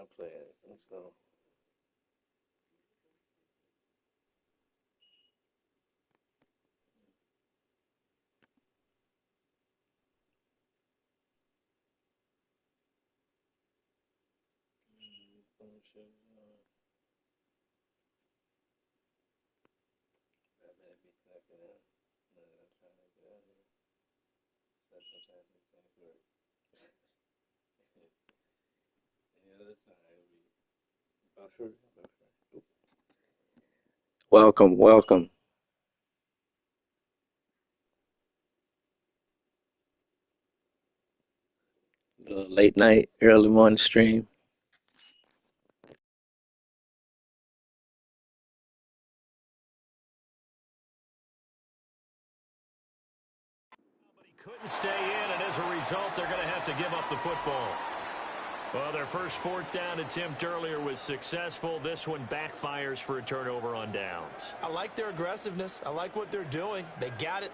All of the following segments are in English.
I play it. Let's go. That may be connected in. No, I'm trying to get out of here. So sometimes these things work. Any other time it'll be buffer, buffer. Welcome, welcome. Late night, early morning stream. But he couldn't stay in, and as a result, they're going to have to give up the football. Well, their first fourth down attempt earlier was successful. This one backfires for a turnover on downs. I like their aggressiveness. I like what they're doing. They got it.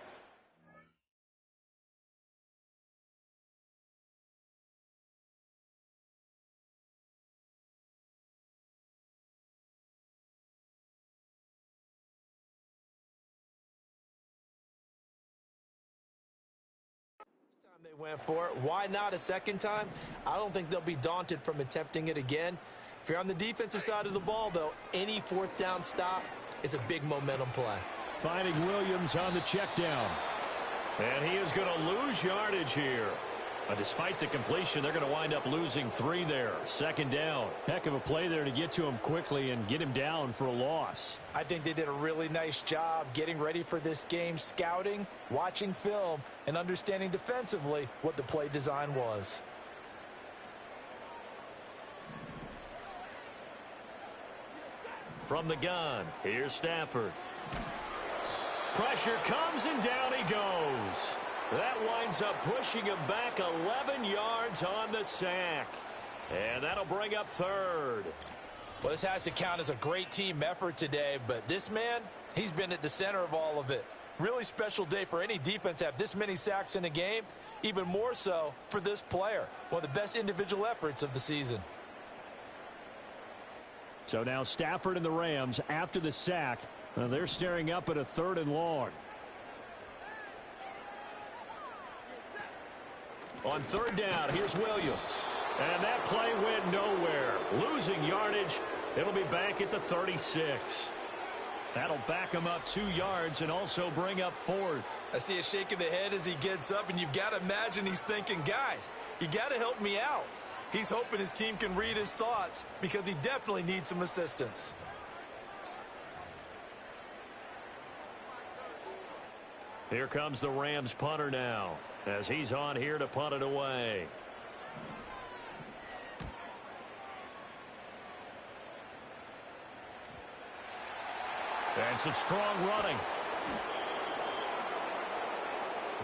Time they went for it. Why not a second time? I don't think they'll be daunted from attempting it again. If you're on the defensive side of the ball, though, any fourth down stop is a big momentum play. Finding Williams on the check down. And he is going to lose yardage here. Despite the completion, they're going to wind up losing 3 there. Second down. Heck of a play there to get to him quickly and get him down for a loss. I think they did a really nice job getting ready for this game, scouting, watching film, and understanding defensively what the play design was. From the gun, here's Stafford. Pressure comes and down he goes. That winds up pushing him back 11 yards on the sack. And that'll bring up third. Well, this has to count as a great team effort today, but this man, he's been at the center of all of it. Really special day for any defense to have this many sacks in a game, even more so for this player. One of the best individual efforts of the season. So now Stafford and the Rams, after the sack, they're staring up at a 3rd and long. On 3rd down, here's Williams. And that play went nowhere. Losing yardage. It'll be back at the 36. That'll back him up 2 yards and also bring up 4th. I see a shake of the head as he gets up, and you've got to imagine he's thinking, guys, you got to help me out. He's hoping his team can read his thoughts because he definitely needs some assistance. Here comes the Rams punter now as he's on here to punt it away. And some strong running.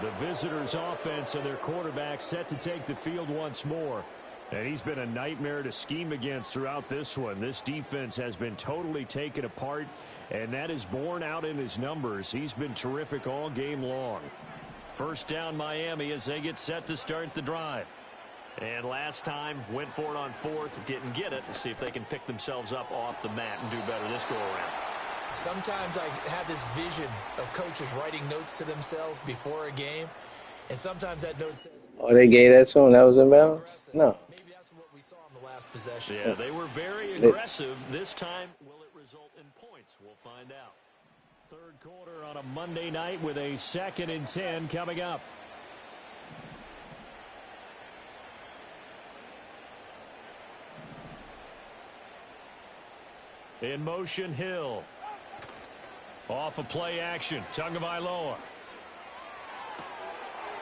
The visitors' offense and their quarterback set to take the field once more. And he's been a nightmare to scheme against throughout this one. This defense has been totally taken apart, and that is borne out in his numbers. He's been terrific all game long. First down Miami as they get set to start the drive. And last time went for it on 4th, didn't get it. We'll see if they can pick themselves up off the mat and do better this go around. Sometimes I have this vision of coaches writing notes to themselves before a game, and sometimes that note says, Oh, they gave that to him? That was in bounds? No. maybe that's what we saw in the last possession. Yeah, they were very aggressive. This time, will it result in points? We'll find out. 3rd quarter on a Monday night with a 2nd and 10 coming up. In motion, Hill. Off of play action, Tagovailoa.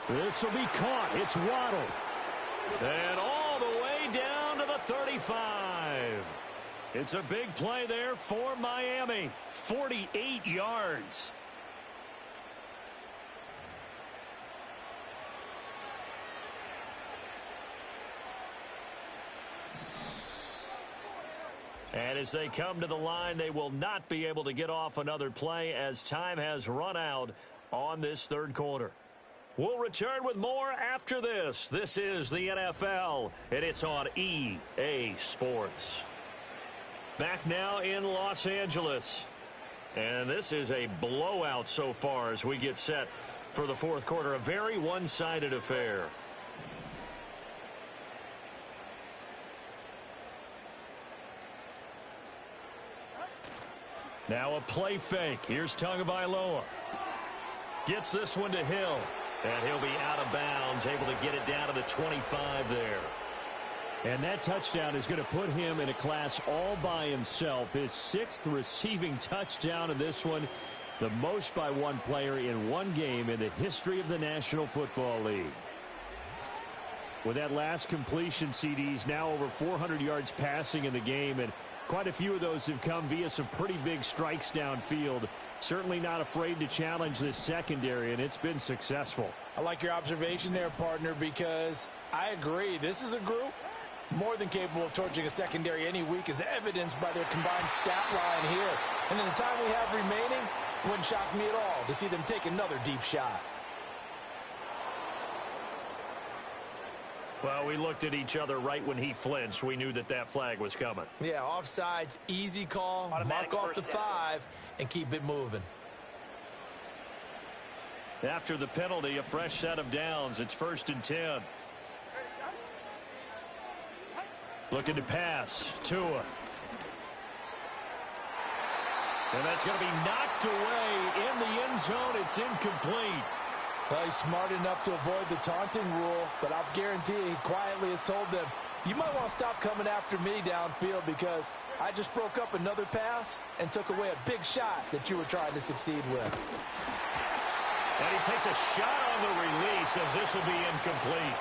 This will be caught. It's Waddle. And all the way down to the 35. It's a big play there for Miami. 48 yards. And as they come to the line, they will not be able to get off another play as time has run out on this 3rd quarter. We'll return with more after this. This is the NFL, and it's on EA Sports. Back now in Los Angeles. And this is a blowout so far as we get set for the fourth quarter. A very one-sided affair. Now a play fake. Here's Tagovailoa. Gets this one to Hill. And he'll be out of bounds, able to get it down to the 25 there. And that touchdown is going to put him in a class all by himself. His 6th receiving touchdown in this one. The most by one player in one game in the history of the National Football League. With that last completion, CDs now over 400 yards passing in the game. And quite a few of those have come via some pretty big strikes downfield. Certainly not afraid to challenge this secondary, and it's been successful. I like your observation there, partner, because I agree. This is a group more than capable of torching a secondary any week, as evidenced by their combined stat line here. And in the time we have remaining, it wouldn't shock me at all to see them take another deep shot. Well, we looked at each other right when he flinched. We knew that that flag was coming. Yeah, offsides, easy call, mark off the 5, and keep it moving. After the penalty, a fresh set of downs. It's 1st and 10. Looking to pass. Tua. And that's going to be knocked away in the end zone. It's incomplete. Well, he's smart enough to avoid the taunting rule, but I'll guarantee he quietly has told them, you might want to stop coming after me downfield because I just broke up another pass and took away a big shot that you were trying to succeed with. And he takes a shot on the release as this will be incomplete.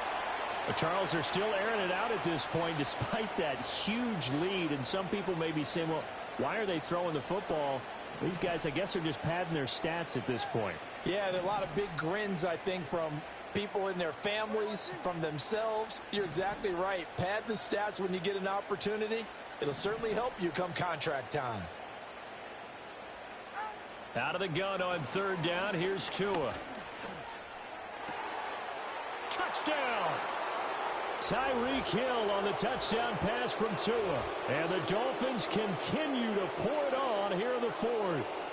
But Charles, they're still airing it out at this point despite that huge lead. And some people may be saying, well, why are they throwing the football? These guys, I guess, are just padding their stats at this point. Yeah, there are a lot of big grins, I think, from people in their families, from themselves. You're exactly right. Pad the stats when you get an opportunity. It'll certainly help you come contract time. Out of the gun on 3rd down. Here's Tua. Touchdown! Tyreek Hill on the touchdown pass from Tua. And the Dolphins continue to pour it on here in the 4th.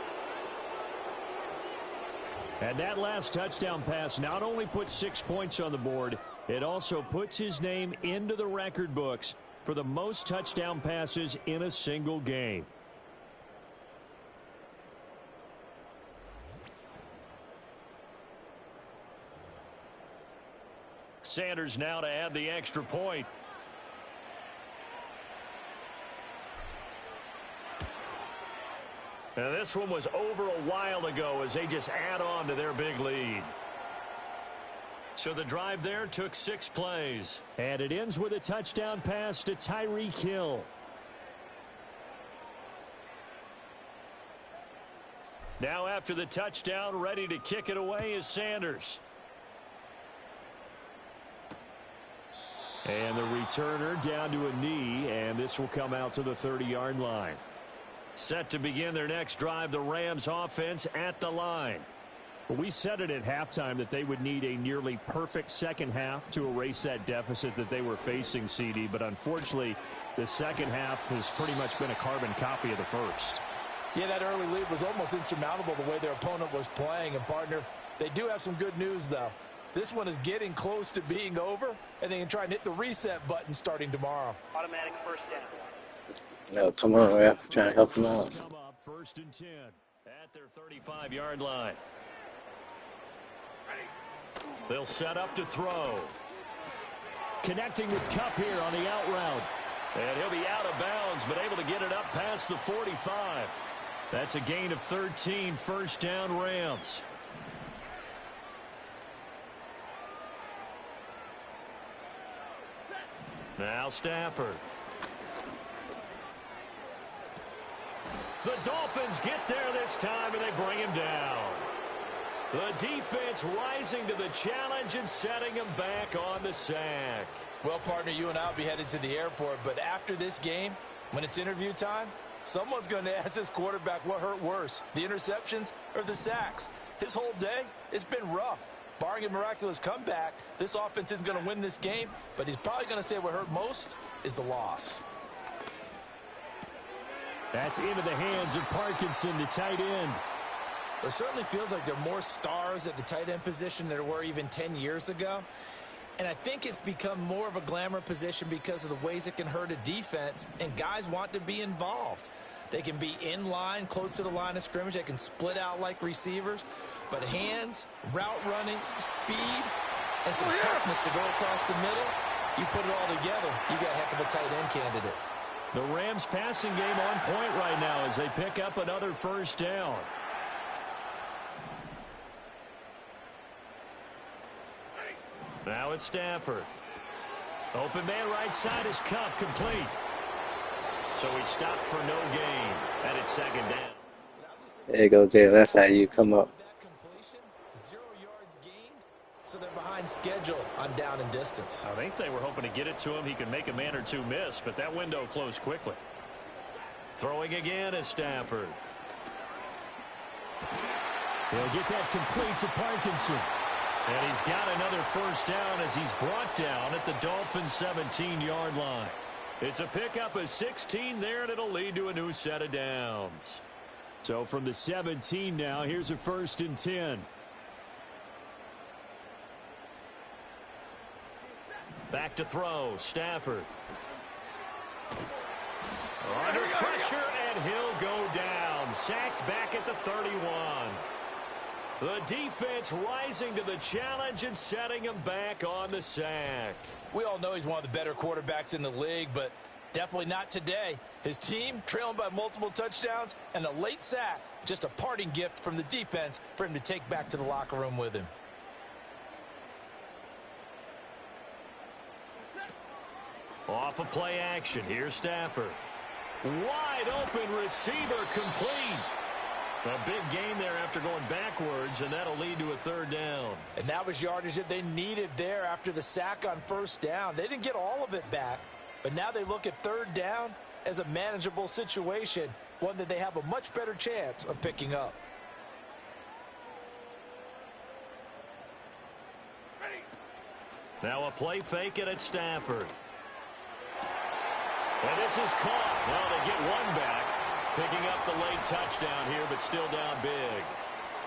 And that last touchdown pass not only puts 6 points on the board, it also puts his name into the record books for the most touchdown passes in a single game. Sanders now to add the extra point. And this one was over a while ago as they just add on to their big lead. So the drive there took 6 plays. And it ends with a touchdown pass to Tyreek Hill. Now after the touchdown, ready to kick it away is Sanders. And the returner down to a knee, and this will come out to the 30-yard line. Set to begin their next drive, the Rams offense at the line. Well, we said it at halftime that they would need a nearly perfect second half to erase that deficit that they were facing, CD. But unfortunately, the second half has pretty much been a carbon copy of the first. Yeah, that early lead was almost insurmountable the way their opponent was playing. And, partner, they do have some good news, though. This one is getting close to being over, and they can try and hit the reset button starting tomorrow. Automatic 1st down. No, tomorrow, yeah. Trying to help them out. Come up 1st and 10. At their 35-yard line. They'll set up to throw. Connecting with Kupp here on the out route. And he'll be out of bounds, but able to get it up past the 45. That's a gain of 13, 1st down Rams. Now Stafford. The Dolphins get there this time, and they bring him down. The defense rising to the challenge and setting him back on the sack. Well, partner, you and I will be headed to the airport, but after this game, when it's interview time, someone's going to ask this quarterback what hurt worse, the interceptions or the sacks. His whole day, it's been rough. barring a miraculous comeback, this offense isn't going to win this game, but he's probably going to say what hurt most is the loss. That's into the hands of Parkinson, the tight end. It certainly feels like there are more stars at the tight end position than there were even 10 years ago. And I think it's become more of a glamour position because of the ways it can hurt a defense, and guys want to be involved. They can be in line, close to the line of scrimmage. They can split out like receivers. But hands, route running, speed, and some toughness to go across the middle, you put it all together, you got a heck of a tight end candidate. The Rams passing game on point right now as they pick up another first down. Now it's Stafford. Open man right side is Kupp, complete. So he stopped for no gain, and it's second down. There you go, Jay. That's how you come up. That completion, 0 yards gained, so they're behind schedule on down and distance. I think they were hoping to get it to him. He could make a man or two miss, but that window closed quickly. Throwing again is Stafford. They'll get that complete to Parkinson. And he's got another first down as he's brought down at the Dolphins' 17-yard line. It's a pickup of 16 there, and it'll lead to a new set of downs. So from the 17 now, here's a 1st and 10. Back to throw, Stafford. Under pressure, and he'll go down. Sacked back at the 31. The defense rising to the challenge and setting him back on the sack. We all know he's one of the better quarterbacks in the league, but definitely not today. His team trailing by multiple touchdowns, and a late sack, just a parting gift from the defense for him to take back to the locker room with him. Off of play action, here's Stafford. Wide open receiver, complete. A big gain there after going backwards, and that'll lead to a third down. And that was yardage that they needed there after the sack on first down. They didn't get all of it back, but now they look at third down as a manageable situation, one that they have a much better chance of picking up. Now a play fake, and it's Stafford. And this is caught. Well, they get one back. Picking up the late touchdown here, but still down big.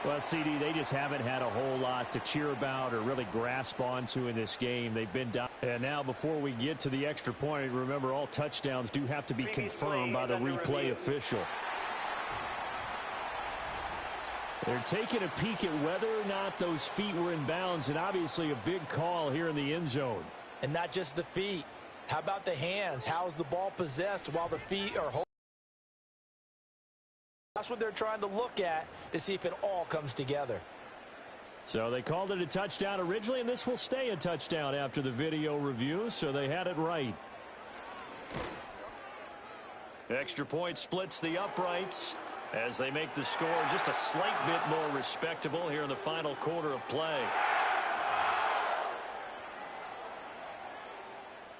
Well, CD, they just haven't had a whole lot to cheer about or really grasp onto in this game. They've been down. And now before we get to the extra point, remember all touchdowns do have to be confirmed by the replay official. They're taking a peek at whether or not those feet were in bounds, and obviously a big call here in the end zone. And not just the feet. How about the hands? How is the ball possessed while the feet are holding? That's what they're trying to look at to see if it all comes together. So they called it a touchdown originally, and this will stay a touchdown after the video review, so they had it right. Extra point splits the uprights as they make the score just a slight bit more respectable here in the final quarter of play.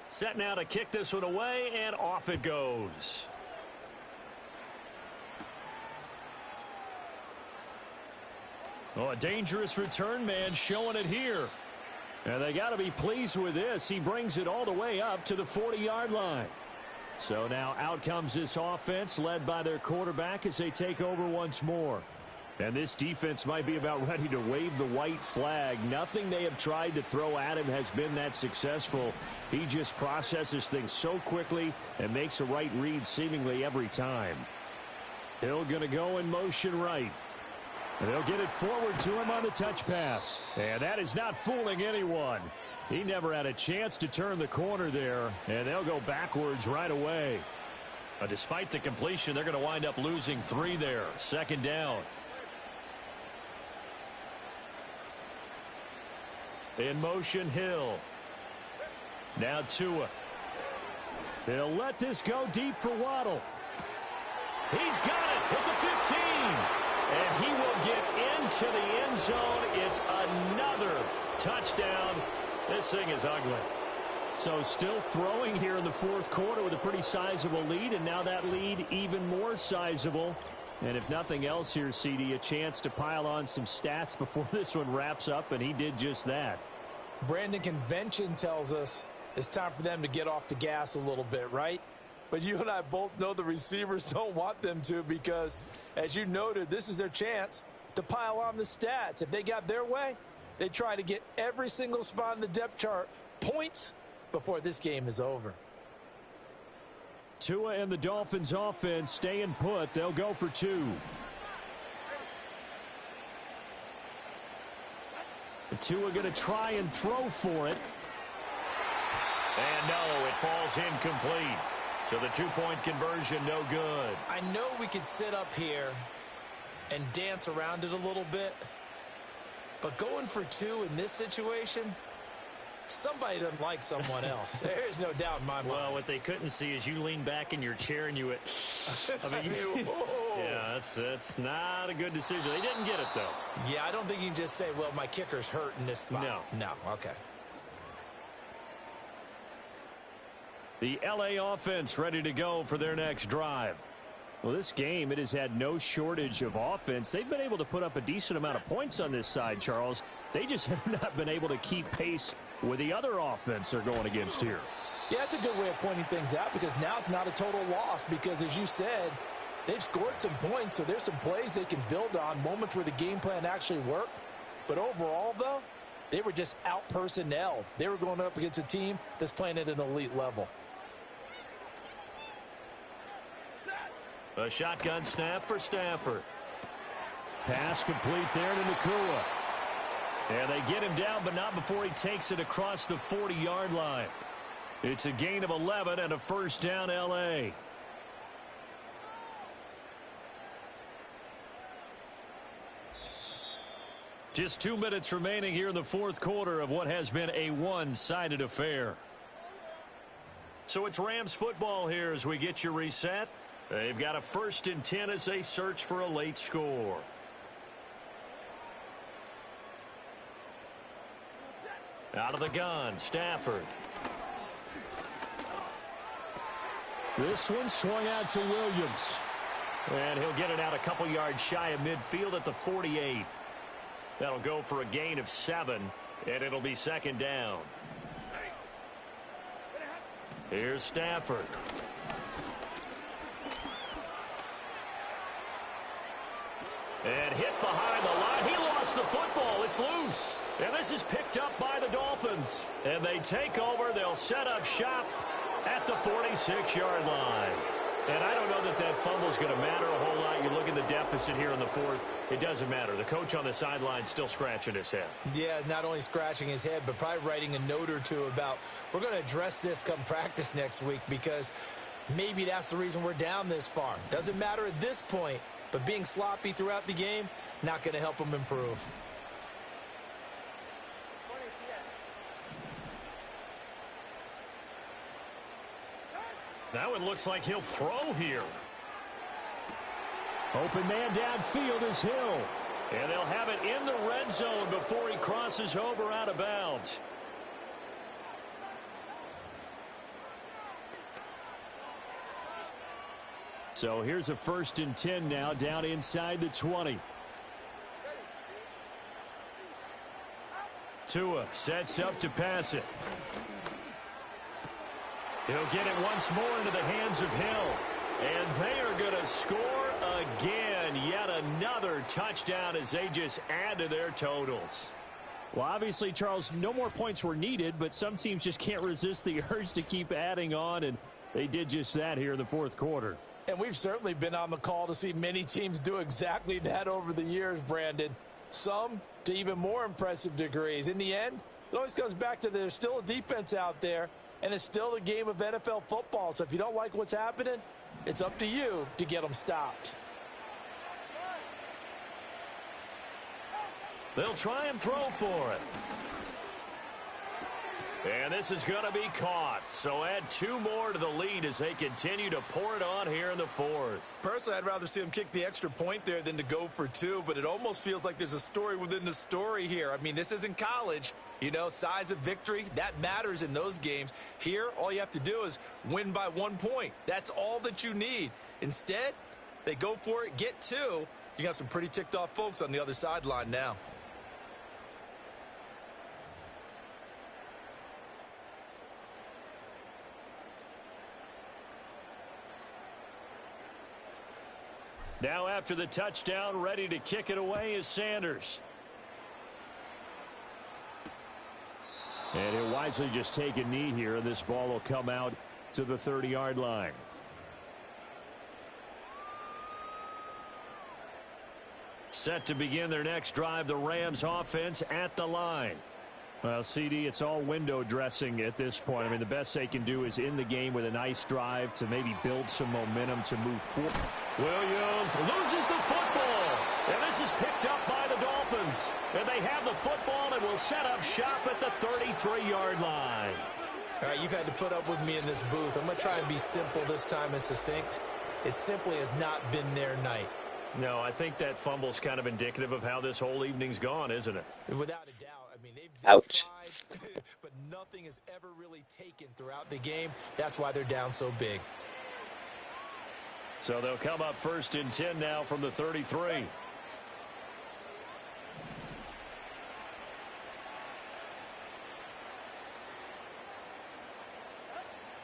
Set now to kick this one away, and off it goes. Oh, a dangerous return man showing it here. And they got to be pleased with this. He brings it all the way up to the 40-yard line. So now out comes this offense led by their quarterback as they take over once more. And this defense might be about ready to wave the white flag. Nothing they have tried to throw at him has been that successful. He just processes things so quickly and makes a right read seemingly every time. Hill going to go in motion right. And they'll get it forward to him on the touch pass. And that is not fooling anyone. He never had a chance to turn the corner there, and they'll go backwards right away. Despite the completion, they're going to wind up losing 3 there. Second down. In motion, Hill. Now Tua. They'll let this go deep for Waddle. He's got it at the 15. And he will get into the end zone. It's another touchdown. This thing is ugly. So still throwing here in the fourth quarter with a pretty sizable lead, and now that lead even more sizable. And if nothing else here, CD, a chance to pile on some stats before this one wraps up, and he did just that. Brandon, convention tells us it's time for them to get off the gas a little bit, right? But you and I both know the receivers don't want them to because, as you noted, this is their chance to pile on the stats. If they got their way, they try to get every single spot in the depth chart points before this game is over. Tua and the Dolphins offense staying put. They'll go for 2. Tua going to try and throw for it. And no, it falls incomplete. So the 2-point conversion, no good. I know we could sit up here and dance around it a little bit, but going for 2 in this situation, somebody doesn't like someone else. There's no doubt in my mind. Well, what they couldn't see is you lean back in your chair and you went, yeah, that's not a good decision. They didn't get it, though. Yeah, I don't think you can just say, well, my kicker's hurt in this spot. No, okay. The L.A. offense ready to go for their next drive. Well, this game, it has had no shortage of offense. They've been able to put up a decent amount of points on this side, Charles. They just have not been able to keep pace with the other offense they're going against here. Yeah, that's a good way of pointing things out because now it's not a total loss because, as you said, they've scored some points, so there's some plays they can build on, moments where the game plan actually worked. But overall, though, they were just out-personnel. They were going up against a team that's playing at an elite level. A shotgun snap for Stafford. Pass complete there to Nacua. And they get him down, but not before he takes it across the 40-yard line. It's a gain of 11 and a first down, L.A. Just 2 minutes remaining here in the fourth quarter of what has been a one-sided affair. So it's Rams football here as we get you reset. They've got a 1st and 10 as they search for a late score. Out of the gun, Stafford. This one swung out to Williams. And he'll get it out a couple yards shy of midfield at the 48. That'll go for a gain of 7, and it'll be 2nd down. Here's Stafford. And hit behind the line. He lost the football. It's loose. And this is picked up by the Dolphins. And they take over. They'll set up shop at the 46-yard line. And I don't know that that fumble is going to matter a whole lot. You look at the deficit here in the fourth. It doesn't matter. The coach on the sideline still scratching his head. Yeah, not only scratching his head, but probably writing a note or two about we're going to address this come practice next week because maybe that's the reason we're down this far. Doesn't matter at this point. But being sloppy throughout the game, not going to help them improve. Now it looks like he'll throw here. Open man downfield is Hill. And they'll have it in the red zone before he crosses over out of bounds. So here's a 1st and 10 now down inside the 20. Tua sets up to pass it. He'll get it once more into the hands of Hill. And they are going to score again. Yet another touchdown as they just add to their totals. Well, obviously, Charles, no more points were needed, but some teams just can't resist the urge to keep adding on, and they did just that here in the fourth quarter. And we've certainly been on the call to see many teams do exactly that over the years, Brandon. Some to even more impressive degrees. In the end, it always comes back to there's still a defense out there, and it's still a game of NFL football. So if you don't like what's happening, it's up to you to get them stopped. They'll try and throw for it. And this is going to be caught. So add 2 more to the lead as they continue to pour it on here in the fourth. Personally, I'd rather see him kick the extra point there than to go for 2, but it almost feels like there's a story within the story here. I mean, this isn't college. You know, size of victory, that matters in those games. Here, all you have to do is win by 1 point. That's all that you need. Instead, They go for it, get 2. You got some pretty ticked off folks on the other sideline now. Now after the touchdown, ready to kick it away is Sanders. And he'll wisely just take a knee here. This ball will come out to the 30-yard line. Set to begin their next drive, the Rams offense at the line. Well, CD, it's all window dressing at this point. I mean, the best they can do is in the game with a nice drive to maybe build some momentum to move forward. Williams loses the football. And this is picked up by the Dolphins. And they have the football and will set up shop at the 33-yard line. All right, you've had to put up with me in this booth. I'm going to try and be simple this time and succinct. It simply has not been their night. No, I think that fumble's kind of indicative of how this whole evening's gone, isn't it? Without a doubt. I mean, they've Ouch. tried, but nothing has ever really taken throughout the game. That's why they're down so big. So they'll come up 1st and 10 now from the 33.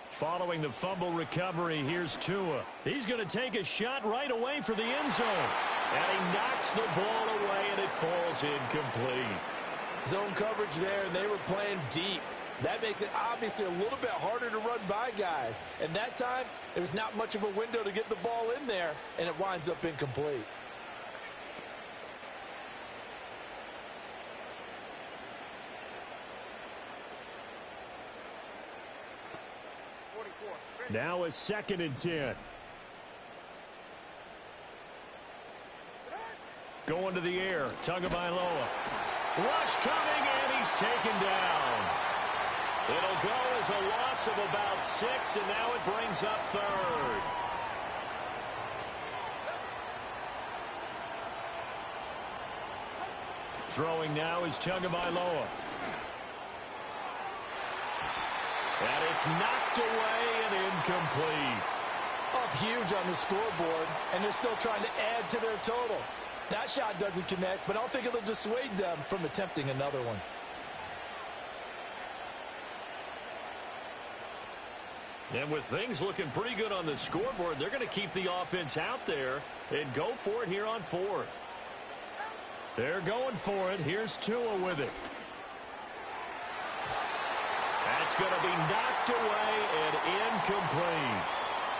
Following the fumble recovery, here's Tua. He's going to take a shot right away for the end zone. And he knocks the ball away, and it falls incomplete. Zone coverage there, and they were playing deep. That makes it obviously a little bit harder to run by guys. And that time, there was not much of a window to get the ball in there, and it winds up incomplete. Now a 2nd and 10. Going to the air, Tagovailoa. Rush coming, and he's taken down. It'll go as a loss of about 6, and now it brings up 3rd. Throwing now is Tagovailoa. And it's knocked away and incomplete. Up huge on the scoreboard, and they're still trying to add to their total. That shot doesn't connect, but I don't think it'll dissuade them from attempting another one. And with things looking pretty good on the scoreboard, they're going to keep the offense out there and go for it here on 4th. They're going for it. Here's Tua with it. That's going to be knocked away and incomplete.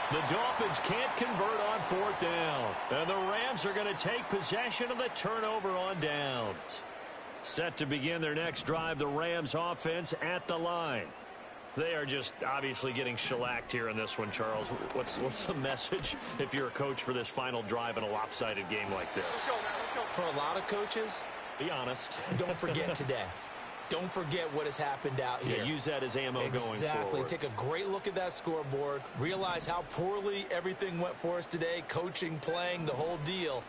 The Dolphins can't convert on 4th down. And the Rams are going to take possession of the turnover on downs. Set to begin their next drive, the Rams offense at the line. They are just obviously getting shellacked here in this one, Charles. What's the message if you're a coach for this final drive in a lopsided game like this? Let's go, man. Let's go. For a lot of coaches, be honest. Don't forget today. Don't forget what has happened out here. Yeah, use that as ammo going forward. Exactly. Take a great look at that scoreboard. Realize how poorly everything went for us today. Coaching, playing, the whole deal.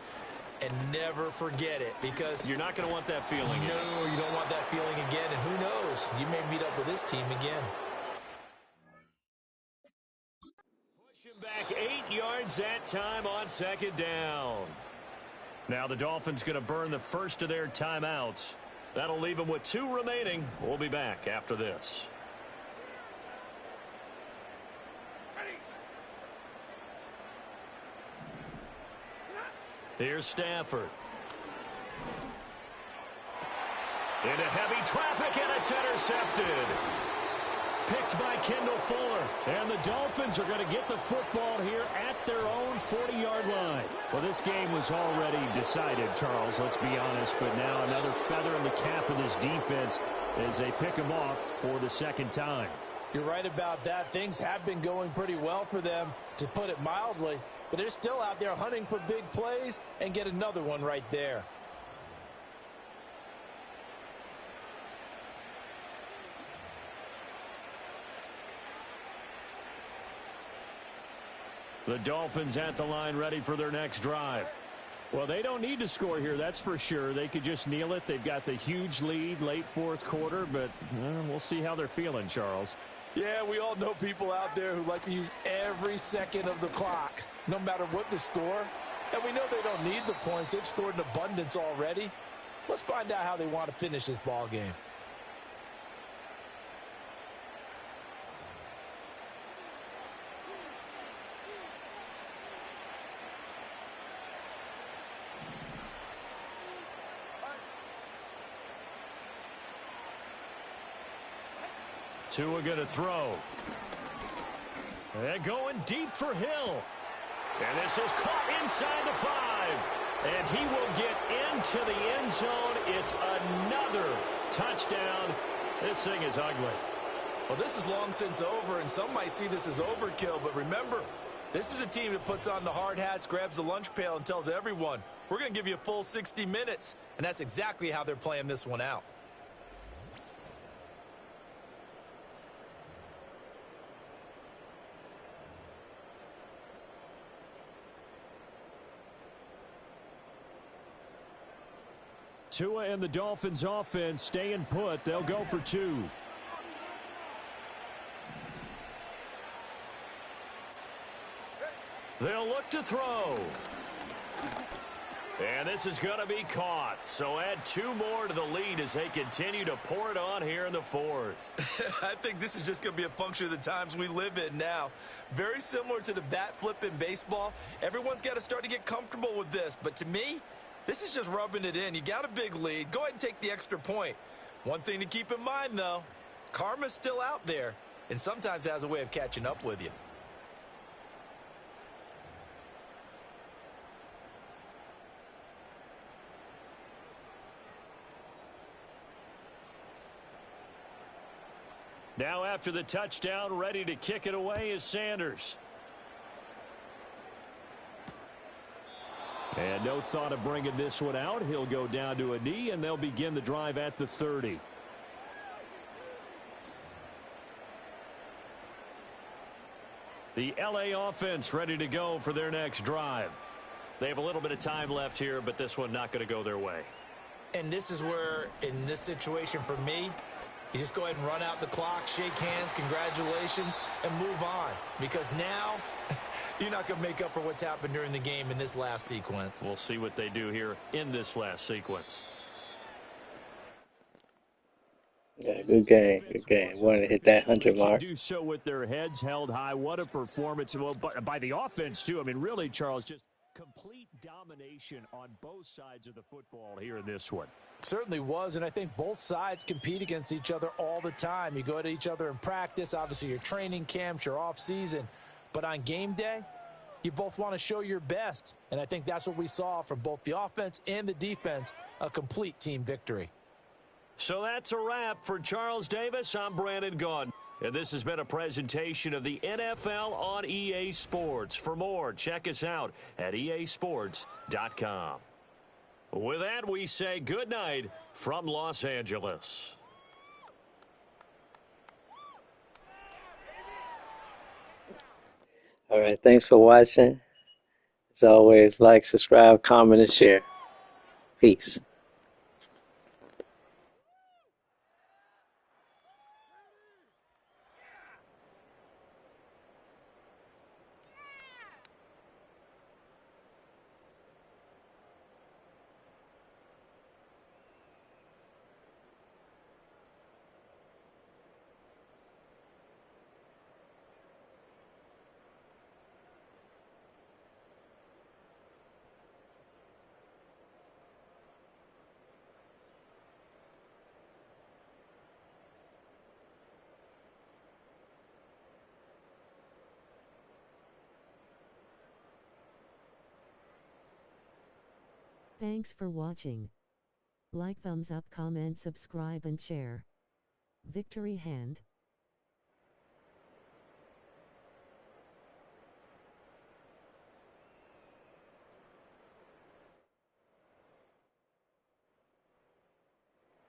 And never forget it, because you're not going to want that feeling. No, you don't want that feeling again. And who knows? You may meet up with this team again. Push him back 8 yards that time on 2nd down. Now the Dolphins going to burn the first of their timeouts. That'll leave them with 2 remaining. We'll be back after this. Here's Stafford. Into heavy traffic, and it's intercepted. Picked by Kendall Fuller. And the Dolphins are going to get the football here at their own 40-yard line. Well, this game was already decided, Charles, let's be honest. But now another feather in the cap of this defense as they pick them off for the 2nd time. You're right about that. Things have been going pretty well for them, to put it mildly. But they're still out there hunting for big plays and get another one right there. The Dolphins at the line, ready for their next drive. Well, they don't need to score here, that's for sure. They could just kneel it. They've got the huge lead late 4th quarter, but we'll see how they're feeling, Charles. Yeah, we all know people out there who like to use every second of the clock, no matter what the score. And we know they don't need the points. They've scored in abundance already. Let's find out how they want to finish this ball game. Tua going to throw. And going deep for Hill. And this is caught inside the 5. And he will get into the end zone. It's another touchdown. This thing is ugly. Well, this is long since over, and some might see this as overkill. But remember, this is a team that puts on the hard hats, grabs the lunch pail, and tells everyone, we're going to give you a full 60 minutes. And that's exactly how they're playing this one out. Tua and the Dolphins offense staying put. They'll go for 2. They'll look to throw. And this is going to be caught. So add 2 more to the lead as they continue to pour it on here in the 4th. I think this is just going to be a function of the times we live in now. Very similar to the bat flip in baseball. Everyone's got to start to get comfortable with this. But to me, this is just rubbing it in. You got a big lead. Go ahead and take the extra point. One thing to keep in mind, though, karma's still out there, and sometimes has a way of catching up with you. Now after the touchdown, ready to kick it away is Sanders. And no thought of bringing this one out. He'll go down to a knee, and they'll begin the drive at the 30. The LA offense ready to go for their next drive. They have a little bit of time left here, but this one not going to go their way. And this is where, in this situation for me, you just go ahead and run out the clock, shake hands, congratulations, and move on. Because now, you're not going to make up for what's happened during the game in this last sequence. We'll see what they do here in this last sequence. Yeah, good game, good game. Want to hit that 100 mark. Do so with their heads held high. What a performance. Well, by the offense, too. I mean, really, Charles, just complete domination on both sides of the football here in this one. Certainly was, and I think both sides compete against each other all the time. You go at each other in practice, obviously your training camps, your off-season. But on game day, you both want to show your best. And I think that's what we saw from both the offense and the defense, a complete team victory. So that's a wrap for Charles Davis. I'm Brandon Gaudin. And this has been a presentation of the NFL on EA Sports. For more, check us out at easports.com. With that, we say good night from Los Angeles. All right, thanks for watching. As always, like, subscribe, comment, and share. Peace. Thanks for watching. Like, thumbs up, comment, subscribe and share. Victory Hand.